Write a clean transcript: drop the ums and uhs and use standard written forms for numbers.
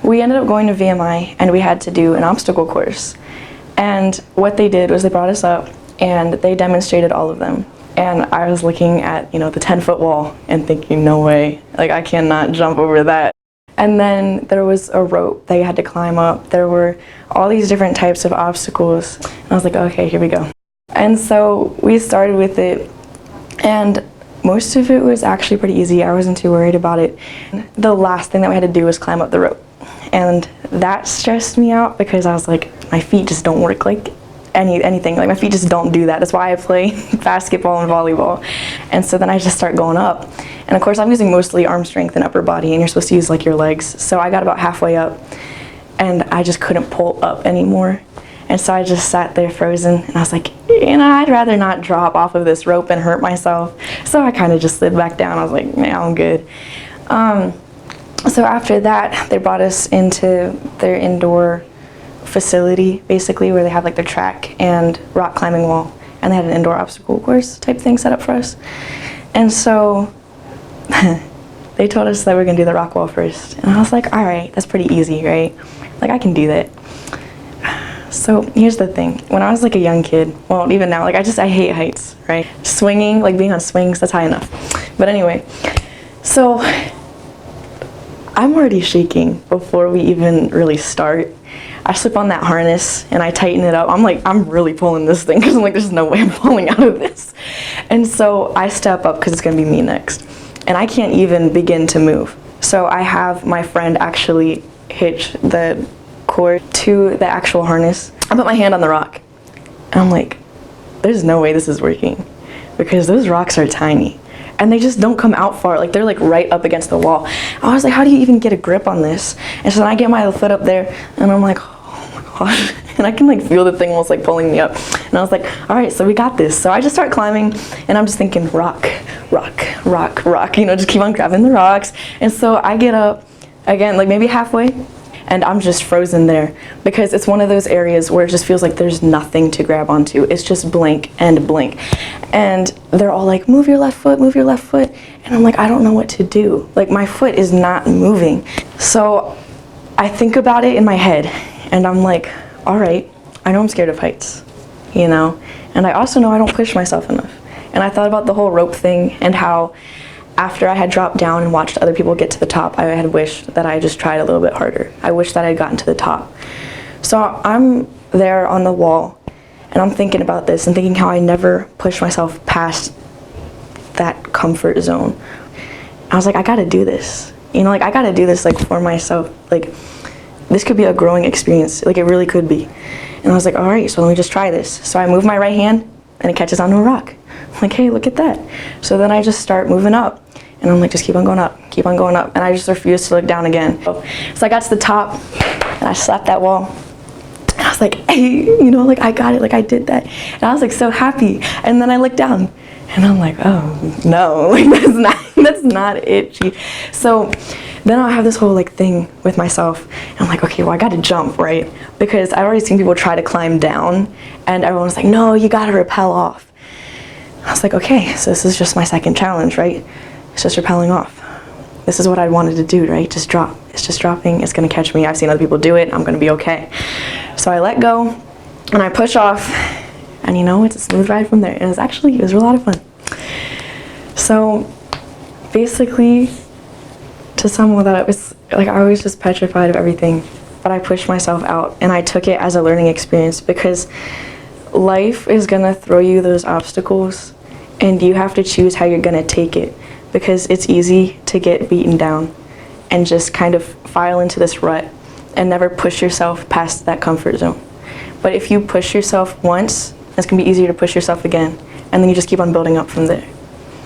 we ended up going to VMI and we had to do an obstacle course. And what they did was they brought us up and they demonstrated all of them. And I was looking at, the 10-foot wall and thinking, no way, like I cannot jump over that. And then there was a rope that you had to climb up. There were all these different types of obstacles. And I was like, okay, here we go. And so we started with it, and most of it was actually pretty easy. I wasn't too worried about it. The last thing that we had to do was climb up the rope. And that stressed me out because I was like, my feet just don't work like anything. Like my feet just don't do that. That's why I play basketball and volleyball. And so then I just start going up. And of course I'm using mostly arm strength and upper body, and you're supposed to use like your legs. So I got about halfway up and I just couldn't pull up anymore. And so I just sat there frozen, and I was like, I'd rather not drop off of this rope and hurt myself. So I kind of just slid back down. I was like, yeah, I'm good. So after that, they brought us into their indoor facility, basically, where they have like their track and rock climbing wall, and they had an indoor obstacle course type thing set up for us. And so they told us that we were gonna do the rock wall first, and I was like, all right, that's pretty easy, right? Like I can do that. So here's the thing, when I was like a young kid, well even now, like I hate heights, right? Swinging, like being on swings, that's high enough. But anyway, so I'm already shaking before we even really start. I slip on that harness and I tighten it up. I'm like, I'm really pulling this thing because I'm like, there's no way I'm pulling out of this. And so I step up because it's gonna be me next. And I can't even begin to move. So I have my friend actually hitch the cord to the actual harness. I put my hand on the rock and I'm like, there's no way this is working because those rocks are tiny and they just don't come out far. Like they're like right up against the wall. I was like, how do you even get a grip on this? And so then I get my foot up there and I'm like, oh my gosh. And I can like feel the thing almost like pulling me up. And I was like, all right, so we got this. So I just start climbing and I'm just thinking rock, rock, rock, rock, just keep on grabbing the rocks. And so I get up again, like maybe halfway, and I'm just frozen there because it's one of those areas where it just feels like there's nothing to grab onto. It's just blank and blank. And they're all like, move your left foot, move your left foot. And I'm like, I don't know what to do. Like my foot is not moving. So I think about it in my head and I'm like, all right, I know I'm scared of heights, And I also know I don't push myself enough. And I thought about the whole rope thing and how after I had dropped down and watched other people get to the top, I had wished that I just tried a little bit harder. I wish that I had gotten to the top. So I'm there on the wall and I'm thinking about this and thinking how I never pushed myself past that comfort zone. I was like, I gotta do this. Like I gotta do this like for myself. Like this could be a growing experience. Like it really could be. And I was like, all right, so let me just try this. So I move my right hand and it catches onto a rock. I'm like, hey, look at that. So then I just start moving up. And I'm like, just keep on going up, keep on going up. And I just refuse to look down again. So I got to the top and I slapped that wall. And I was like, hey, like I got it, like I did that. And I was like so happy. And then I looked down and I'm like, oh no, like that's not it. So then I'll have this whole like thing with myself. And I'm like, okay, well I gotta jump, right? Because I've already seen people try to climb down and everyone was like, no, you gotta rappel off. I was like, okay, so this is just my second challenge, right? It's just rappelling off. This is what I wanted to do, right? Just drop. It's just dropping. It's gonna catch me. I've seen other people do it. I'm gonna be okay. So I let go and I push off and it's a smooth ride from there. And it was a lot of fun. So basically, to sum all that up, it's like I was just petrified of everything, but I pushed myself out and I took it as a learning experience because life is gonna throw you those obstacles and you have to choose how you're gonna take it. Because it's easy to get beaten down and just kind of file into this rut and never push yourself past that comfort zone. But if you push yourself once, it's gonna be easier to push yourself again, and then you just keep on building up from there.